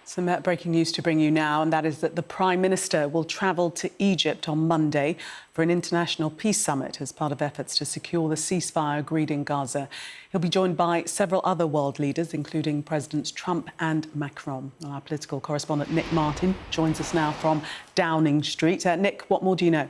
Some breaking news to bring you now, and that is that the Prime Minister will travel to Egypt on Monday for an international peace summit as part of efforts to secure the ceasefire agreed in Gaza. He'll be joined by several other world leaders, including Presidents Trump and Macron. Our political correspondent Nick Martin joins us now from Downing Street. Nick, what more do you know?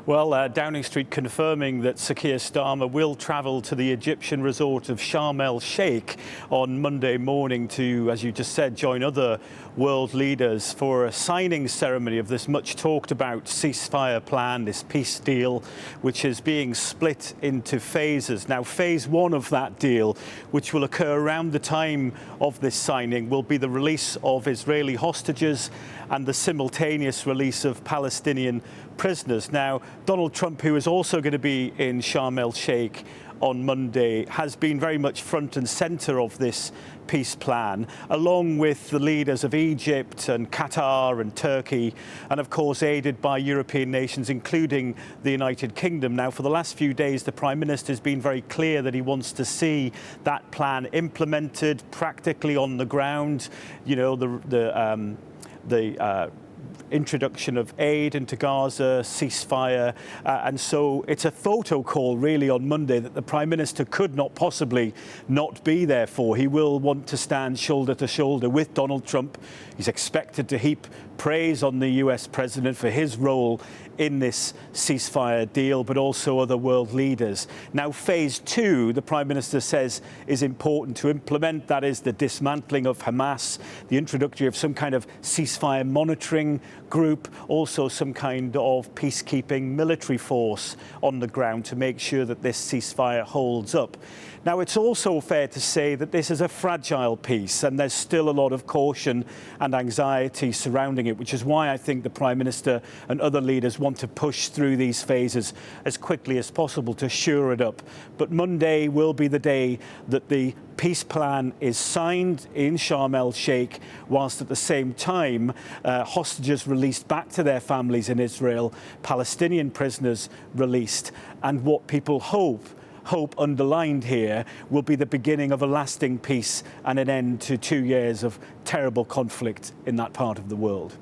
Well, Downing Street confirming that Sir Keir Starmer will travel to the Egyptian resort of Sharm el-Sheikh on Monday morning to, as you just said, join other world leaders for a signing ceremony of this much talked about ceasefire plan, this peace deal, which is being split into phases. Now, phase one of that deal, which will occur around the time of this signing, will be the release of Israeli hostages and the simultaneous release of Palestinian prisoners. Now, Donald Trump, who is also going to be in Sharm el-Sheikh on Monday, has been very much front and centre of this peace plan, along with the leaders of Egypt and Qatar and Turkey, and of course aided by European nations, including the United Kingdom. Now, for the last few days, the Prime Minister has been very clear that he wants to see that plan implemented practically on the ground. You know, the introduction of aid into Gaza, ceasefire, and so it's a photo call really on Monday that the Prime Minister could not possibly not be there for. He will want to stand shoulder to shoulder with Donald Trump. He's expected to heap praise on the US President for his role in this ceasefire deal, but also other world leaders. Now, phase two, the Prime Minister says, is important to implement. That is the dismantling of Hamas, the introduction of some kind of ceasefire monitoring group, also some kind of peacekeeping military force on the ground to make sure that this ceasefire holds up. Now, it's also fair to say that this is a fragile peace and there's still a lot of caution and anxiety surrounding it, which is why I think the Prime Minister and other leaders want to push through these phases as quickly as possible to shore it up. But Monday will be the day that the peace plan is signed in Sharm el-Sheikh, whilst at the same time hostages released back to their families in Israel, Palestinian prisoners released, and what people hope underlined here will be the beginning of a lasting peace and an end to 2 years of terrible conflict in that part of the world.